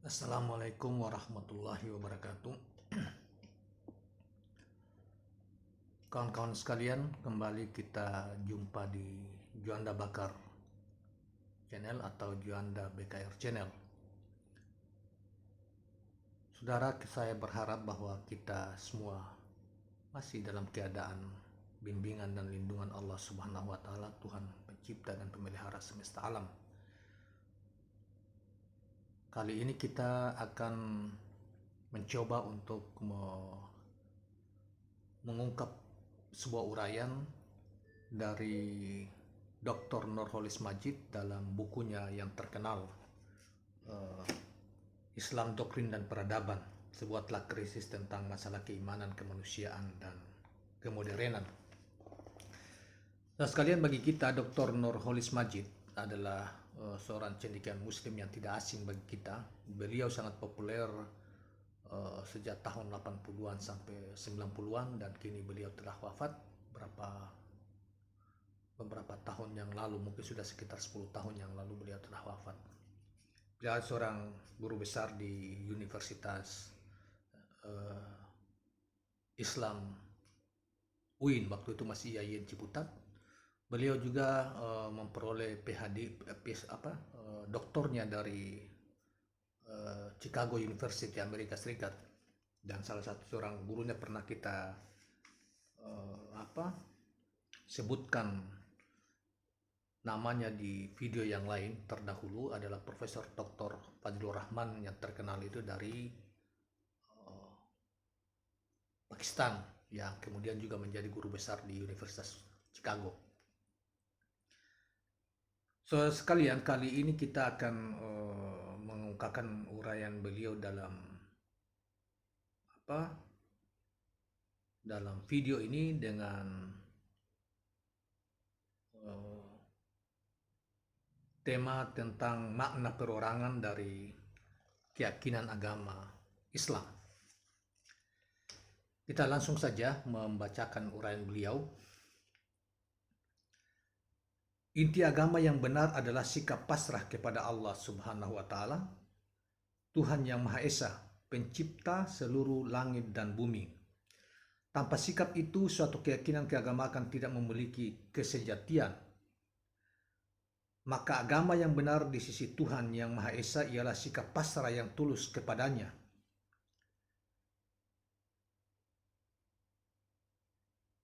Assalamualaikum warahmatullahi wabarakatuh. Kawan-kawan sekalian, kembali kita jumpa di Juanda Bakar Channel atau Juanda BKR Channel. Saudara, saya berharap bahwa kita semua masih dalam keadaan bimbingan dan lindungan Allah Subhanahu wa taala, Tuhan pencipta dan pemelihara semesta alam. Kali ini kita akan mencoba untuk mengungkap sebuah uraian dari Dr. Nurholis Majid dalam bukunya yang terkenal Islam, Doktrin dan Peradaban, sebuah telah krisis tentang masalah keimanan, kemanusiaan, dan kemodernan. Nah sekalian, bagi kita Dr. Nurholis Majid adalah seorang cendekiawan muslim yang tidak asing bagi kita. Beliau sangat populer sejak tahun 80-an sampai 90-an, dan kini beliau telah wafat beberapa tahun yang lalu, mungkin sudah sekitar 10 tahun yang lalu beliau telah wafat. Beliau seorang guru besar di Universitas Islam UIN, waktu itu masih IAIN Ciputat. Beliau juga memperoleh PhD, doktornya dari Chicago University Amerika Serikat, dan salah satu seorang gurunya pernah kita sebutkan namanya di video yang lain terdahulu, adalah Profesor Dr. Fadzlur Rahman yang terkenal itu dari Pakistan, yang kemudian juga menjadi guru besar di Universitas Chicago. So sekalian, kali ini kita akan mengungkapkan uraian beliau dalam video ini dengan tema tentang makna perorangan dari keyakinan agama Islam. Kita langsung saja membacakan uraian beliau. Inti agama yang benar adalah sikap pasrah kepada Allah Subhanahu wa taala, Tuhan yang Maha Esa, pencipta seluruh langit dan bumi. Tanpa sikap itu, suatu keyakinan keagamaan tidak memiliki kesejatian. Maka agama yang benar di sisi Tuhan yang Maha Esa ialah sikap pasrah yang tulus kepadanya.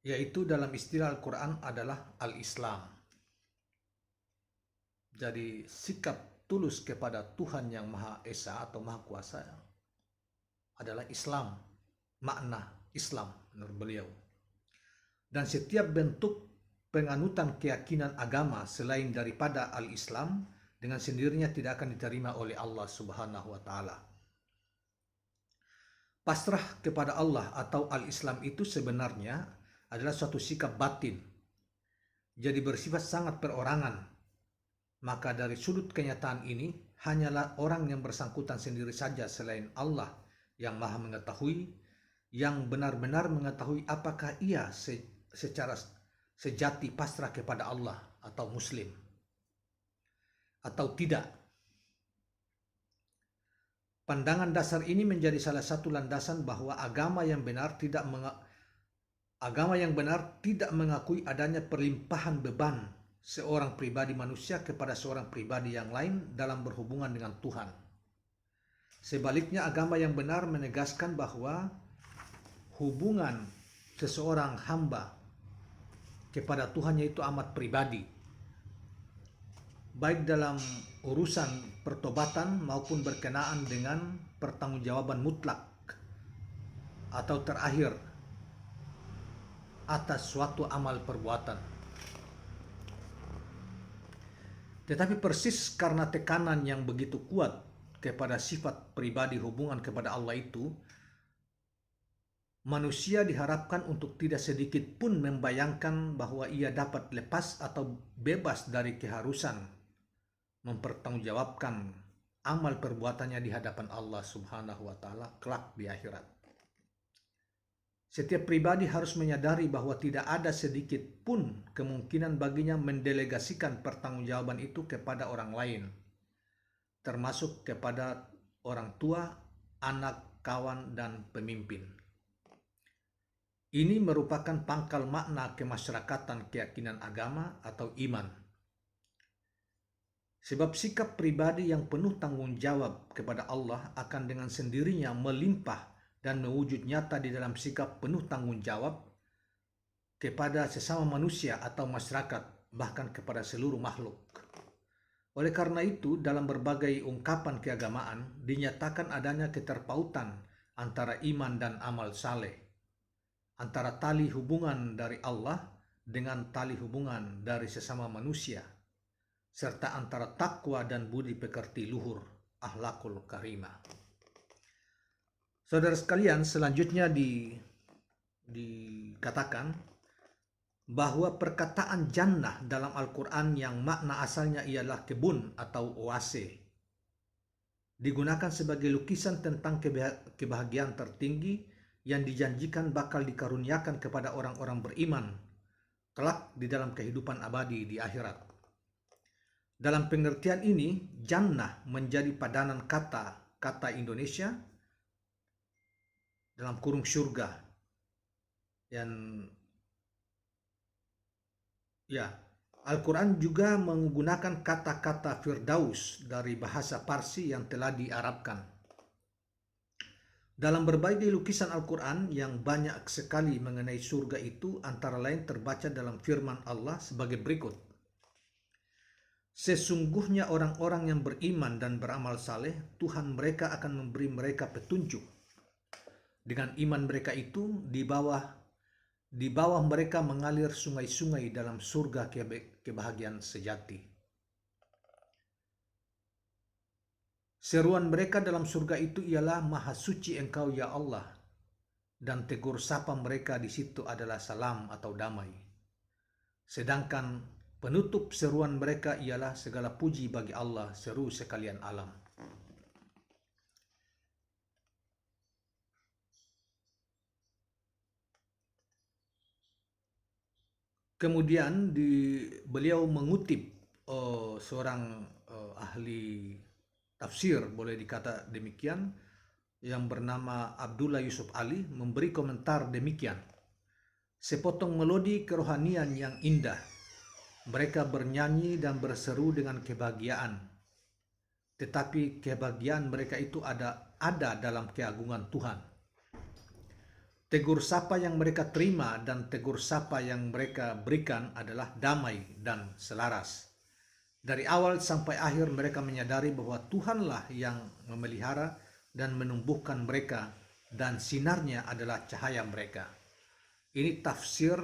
Yaitu dalam istilah Al-Quran adalah Al-Islam. Jadi sikap tulus kepada Tuhan yang Maha Esa atau Maha Kuasa adalah Islam, makna Islam menurut beliau. Dan setiap bentuk penganutan keyakinan agama selain daripada al-Islam dengan sendirinya tidak akan diterima oleh Allah Subhanahu wa taala. Pasrah kepada Allah atau al-Islam itu sebenarnya adalah suatu sikap batin, jadi bersifat sangat perorangan. Maka dari sudut kenyataan ini, hanyalah orang yang bersangkutan sendiri saja selain Allah yang Maha mengetahui, yang benar-benar mengetahui apakah ia secara sejati pasrah kepada Allah atau muslim atau tidak. Pandangan dasar ini menjadi salah satu landasan bahwa agama yang benar tidak mengakui adanya perlimpahan beban seorang pribadi manusia kepada seorang pribadi yang lain dalam berhubungan dengan Tuhan. Sebaliknya, agama yang benar menegaskan bahwa hubungan seseorang hamba kepada Tuhannya itu amat pribadi, baik dalam urusan pertobatan maupun berkenaan dengan pertanggungjawaban mutlak atau terakhir atas suatu amal perbuatan. Tetapi persis karena tekanan yang begitu kuat kepada sifat pribadi hubungan kepada Allah itu, manusia diharapkan untuk tidak sedikit pun membayangkan bahwa ia dapat lepas atau bebas dari keharusan mempertanggungjawabkan amal perbuatannya di hadapan Allah Subhanahu wa taala kelak di akhirat. Setiap pribadi harus menyadari bahwa tidak ada sedikit pun kemungkinan baginya mendelegasikan pertanggungjawaban itu kepada orang lain, termasuk kepada orang tua, anak, kawan, dan pemimpin. Ini merupakan pangkal makna kemasyarakatan keyakinan agama atau iman. Sebab sikap pribadi yang penuh tanggung jawab kepada Allah akan dengan sendirinya melimpah dan mewujud nyata di dalam sikap penuh tanggung jawab kepada sesama manusia atau masyarakat, bahkan kepada seluruh makhluk. Oleh karena itu, dalam berbagai ungkapan keagamaan dinyatakan adanya keterpautan antara iman dan amal saleh, antara tali hubungan dari Allah dengan tali hubungan dari sesama manusia, serta antara takwa dan budi pekerti luhur, akhlakul karimah. Saudara sekalian, selanjutnya dikatakan bahwa perkataan jannah dalam Al-Quran yang makna asalnya ialah kebun atau oase digunakan sebagai lukisan tentang kebahagiaan tertinggi yang dijanjikan bakal dikaruniakan kepada orang-orang beriman kelak di dalam kehidupan abadi di akhirat. Dalam pengertian ini, jannah menjadi padanan kata Indonesia dalam kurung surga yang Al-Quran juga menggunakan kata-kata Firdaus dari bahasa Parsi yang telah diarabkan. Dalam berbagai lukisan Al-Quran yang banyak sekali mengenai surga itu antara lain terbaca dalam firman Allah sebagai berikut. Sesungguhnya orang-orang yang beriman dan beramal saleh, Tuhan mereka akan memberi mereka petunjuk. Dengan iman mereka itu, di bawah mereka mengalir sungai-sungai dalam surga kebahagiaan sejati. Seruan mereka dalam surga itu ialah Maha Suci Engkau ya Allah, dan tegur sapa mereka di situ adalah salam atau damai. Sedangkan penutup seruan mereka ialah segala puji bagi Allah, seru sekalian alam. Kemudian beliau mengutip seorang ahli tafsir, boleh dikata demikian, yang bernama Abdullah Yusuf Ali, memberi komentar demikian. Sepotong melodi kerohanian yang indah. Mereka bernyanyi dan berseru dengan kebahagiaan. Tetapi kebahagiaan mereka itu ada dalam keagungan Tuhan. Tegur sapa yang mereka terima dan tegur sapa yang mereka berikan adalah damai dan selaras. Dari awal sampai akhir mereka menyadari bahwa Tuhanlah yang memelihara dan menumbuhkan mereka dan sinarnya adalah cahaya mereka. Ini tafsir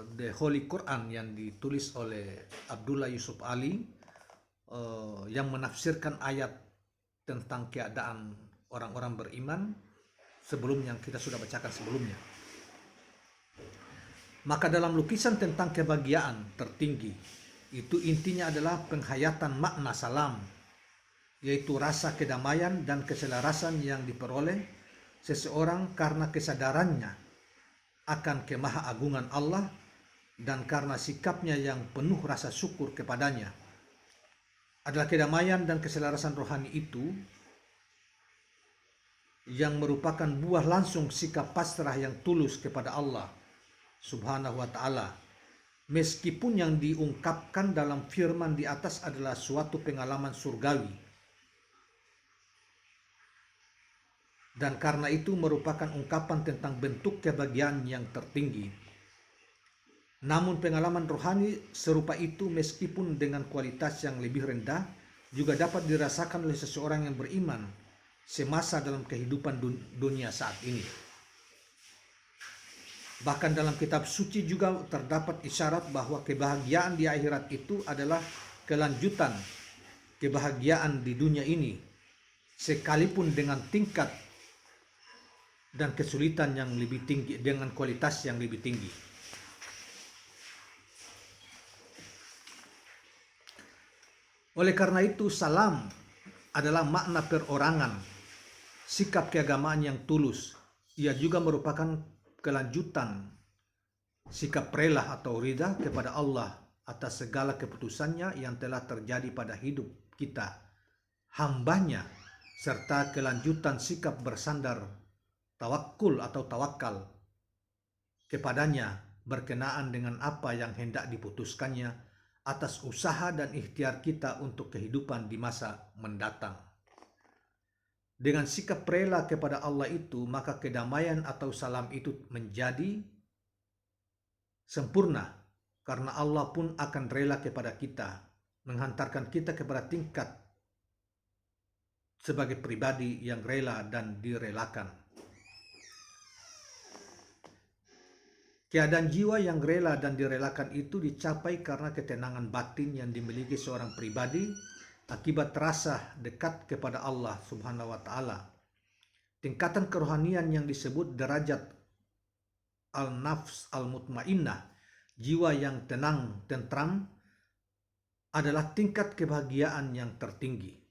The Holy Quran yang ditulis oleh Abdullah Yusuf Ali yang menafsirkan ayat tentang keadaan orang-orang beriman sebelum yang kita sudah bacakan sebelumnya. Maka dalam lukisan tentang kebahagiaan tertinggi, itu intinya adalah penghayatan makna salam, yaitu rasa kedamaian dan keselarasan yang diperoleh seseorang karena kesadarannya akan kemahaagungan Allah dan karena sikapnya yang penuh rasa syukur kepadanya. Adalah kedamaian dan keselarasan rohani itu yang merupakan buah langsung sikap pasrah yang tulus kepada Allah Subhanahu wa ta'ala, meskipun yang diungkapkan dalam firman di atas adalah suatu pengalaman surgawi, dan karena itu merupakan ungkapan tentang bentuk kebahagiaan yang tertinggi. Namun pengalaman rohani serupa itu meskipun dengan kualitas yang lebih rendah juga dapat dirasakan oleh seseorang yang beriman semasa dalam kehidupan dunia saat ini. Bahkan dalam kitab suci juga terdapat isyarat bahwa kebahagiaan di akhirat itu adalah kelanjutan kebahagiaan di dunia ini, sekalipun dengan tingkat dan kesulitan yang lebih tinggi, dengan kualitas yang lebih tinggi. Oleh karena itu, salam adalah makna perorangan, sikap keagamaan yang tulus. Ia juga merupakan kelanjutan sikap rela atau ridha kepada Allah atas segala keputusannya yang telah terjadi pada hidup kita, hambanya, serta kelanjutan sikap bersandar tawakul atau tawakal kepadanya berkenaan dengan apa yang hendak diputuskannya atas usaha dan ikhtiar kita untuk kehidupan di masa mendatang. Dengan sikap rela kepada Allah itu, maka kedamaian atau salam itu menjadi sempurna, karena Allah pun akan rela kepada kita, menghantarkan kita kepada tingkat sebagai pribadi yang rela dan direlakan. Keadaan jiwa yang rela dan direlakan itu dicapai karena ketenangan batin yang dimiliki seorang pribadi akibat rasa dekat kepada Allah Subhanahu wa Ta'ala. Tingkatan kerohanian yang disebut derajat al-nafs al-mutmainnah, jiwa yang tenang, tentram, adalah tingkat kebahagiaan yang tertinggi.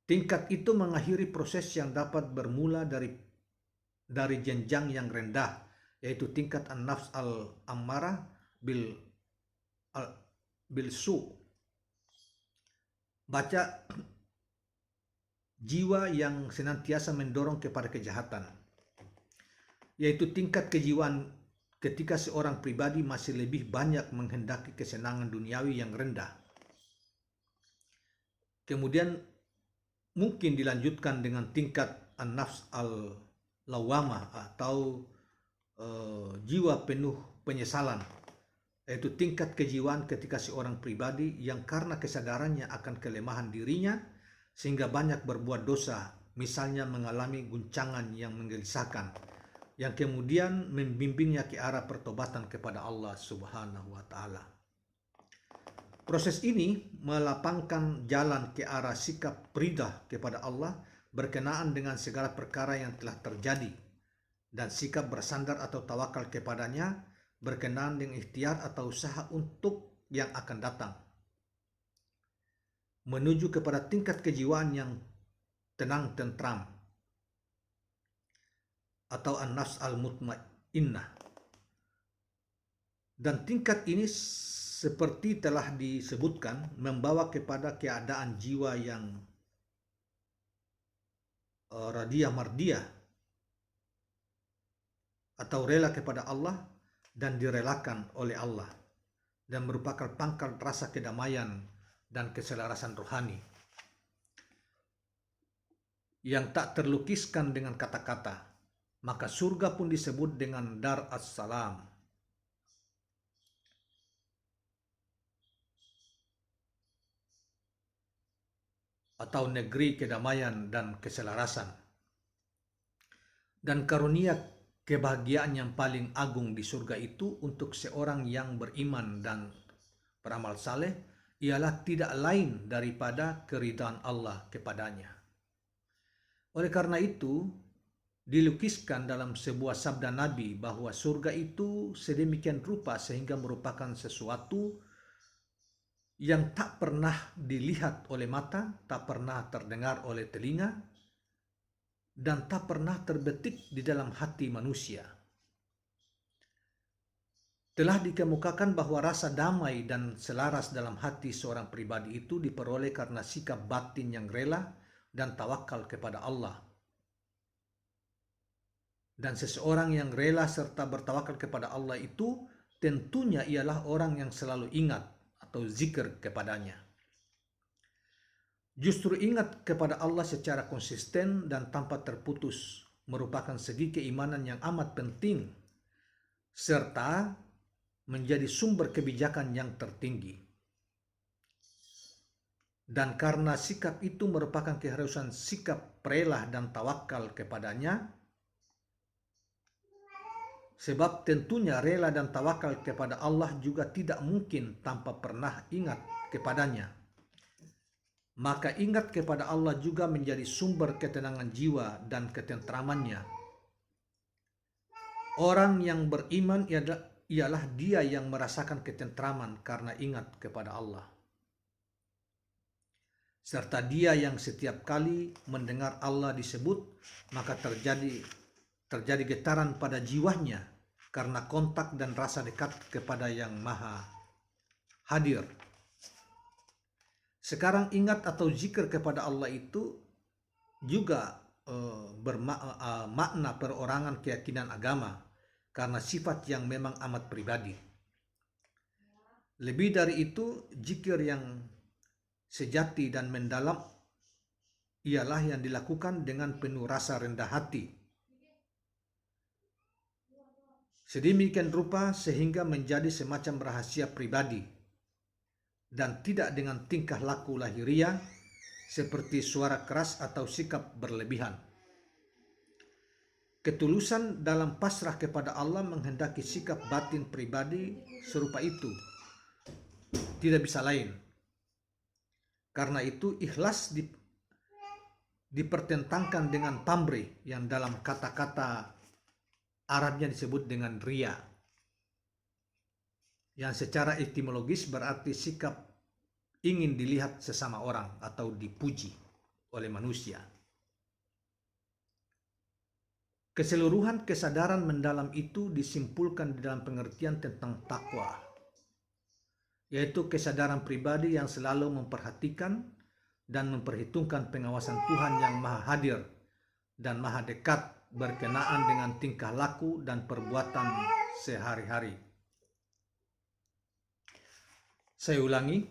Tingkat itu mengakhiri proses yang dapat bermula dari jenjang yang rendah, yaitu tingkat an-nafs al-ammarah bil su. Baca jiwa yang senantiasa mendorong kepada kejahatan, yaitu tingkat kejiwaan ketika seorang pribadi masih lebih banyak menghendaki kesenangan duniawi yang rendah. Kemudian mungkin dilanjutkan dengan tingkat an-nafs al-lawamah atau jiwa penuh penyesalan, yaitu tingkat kejiwaan ketika seorang pribadi yang karena kesadarannya akan kelemahan dirinya sehingga banyak berbuat dosa, misalnya mengalami guncangan yang menggelisahkan, yang kemudian membimbingnya ke arah pertobatan kepada Allah Subhanahu wa Ta'ala. Proses ini melapangkan jalan ke arah sikap ridah kepada Allah berkenaan dengan segala perkara yang telah terjadi, dan sikap bersandar atau tawakal kepadanya berkenaan dengan ikhtiar atau usaha untuk yang akan datang, menuju kepada tingkat kejiwaan yang tenang tentram atau an-nafs al-mutmainnah. Dan tingkat ini seperti telah disebutkan membawa kepada keadaan jiwa yang radiyah mardiyah atau rela kepada Allah dan direlakan oleh Allah, dan merupakan pangkal rasa kedamaian dan keselarasan rohani yang tak terlukiskan dengan kata-kata. Maka surga pun disebut dengan Dar as-Salam atau negeri kedamaian dan keselarasan. Dan karunia kebahagiaan yang paling agung di surga itu untuk seorang yang beriman dan beramal saleh ialah tidak lain daripada keridhaan Allah kepadanya. Oleh karena itu, dilukiskan dalam sebuah sabda Nabi bahwa surga itu sedemikian rupa sehingga merupakan sesuatu yang tak pernah dilihat oleh mata, tak pernah terdengar oleh telinga, dan tak pernah terbetik di dalam hati manusia. Telah dikemukakan bahwa rasa damai dan selaras dalam hati seorang pribadi itu diperoleh karena sikap batin yang rela dan tawakal kepada Allah. Dan seseorang yang rela serta bertawakal kepada Allah itu tentunya ialah orang yang selalu ingat atau zikir kepadanya. Justru ingat kepada Allah secara konsisten dan tanpa terputus merupakan segi keimanan yang amat penting, serta menjadi sumber kebijakan yang tertinggi. Dan karena sikap itu merupakan keharusan sikap rela dan tawakal kepadanya, sebab tentunya rela dan tawakal kepada Allah juga tidak mungkin tanpa pernah ingat kepadanya. Maka ingat kepada Allah juga menjadi sumber ketenangan jiwa dan ketentramannya. Orang yang beriman ialah dia yang merasakan ketentraman karena ingat kepada Allah. Serta dia yang setiap kali mendengar Allah disebut, maka terjadi getaran pada jiwanya karena kontak dan rasa dekat kepada yang maha hadir. Sekarang ingat atau zikir kepada Allah itu juga makna perorangan keyakinan agama karena sifat yang memang amat pribadi. Lebih dari itu, zikir yang sejati dan mendalam ialah yang dilakukan dengan penuh rasa rendah hati. Sedemikian rupa sehingga menjadi semacam rahasia pribadi dan tidak dengan tingkah laku lahiriah seperti suara keras atau sikap berlebihan. Ketulusan dalam pasrah kepada Allah menghendaki sikap batin pribadi serupa itu. Tidak bisa lain. Karena itu ikhlas dipertentangkan dengan pamrih yang dalam kata-kata Arabnya disebut dengan riya, yang secara etimologis berarti sikap ingin dilihat sesama orang atau dipuji oleh manusia. Keseluruhan kesadaran mendalam itu disimpulkan di dalam pengertian tentang takwa, yaitu kesadaran pribadi yang selalu memperhatikan dan memperhitungkan pengawasan Tuhan yang maha hadir dan maha dekat berkenaan dengan tingkah laku dan perbuatan sehari-hari. Saya ulangi,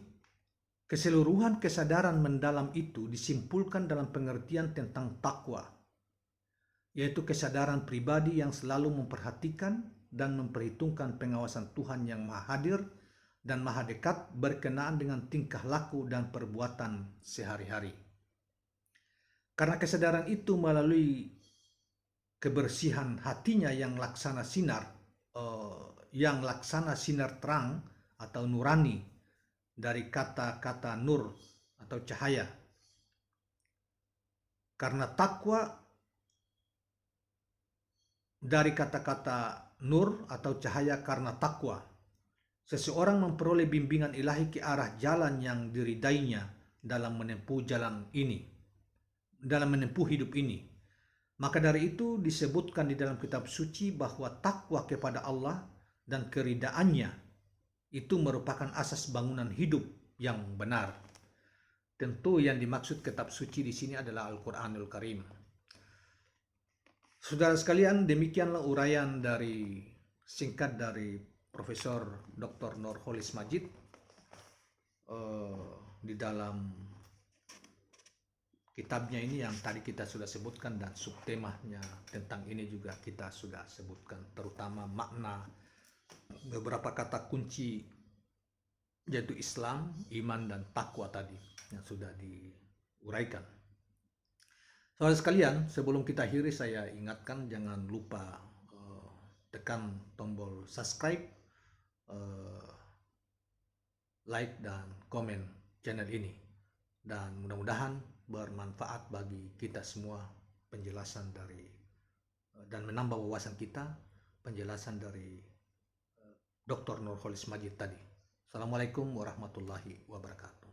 keseluruhan kesadaran mendalam itu disimpulkan dalam pengertian tentang takwa, yaitu kesadaran pribadi yang selalu memperhatikan dan memperhitungkan pengawasan Tuhan yang maha hadir dan maha dekat berkenaan dengan tingkah laku dan perbuatan sehari-hari. Karena kesadaran itu melalui kebersihan hatinya yang laksana sinar terang atau nurani dari kata-kata nur atau cahaya. Karena takwa dari kata-kata nur atau cahaya karena takwa, seseorang memperoleh bimbingan ilahi ke arah jalan yang diridainya dalam menempuh hidup ini. Maka dari itu disebutkan di dalam kitab suci bahwa takwa kepada Allah dan keridaannya itu merupakan asas bangunan hidup yang benar. Tentu yang dimaksud kitab suci di sini adalah Al-Qur'anul Karim. Saudara sekalian, demikianlah uraian singkat dari Profesor Dr. Nurholis Majid di dalam kitabnya ini yang tadi kita sudah sebutkan, dan subtemanya tentang ini juga kita sudah sebutkan, terutama makna beberapa kata kunci yaitu Islam, iman, dan takwa tadi yang sudah diuraikan. Saudara sekalian, sebelum kita akhiri saya ingatkan jangan lupa tekan tombol subscribe, like, dan komen channel ini, dan mudah-mudahan bermanfaat bagi kita semua penjelasan dan menambah wawasan kita penjelasan dari Dr. Nurholis Majid tadi. Assalamualaikum warahmatullahi wabarakatuh.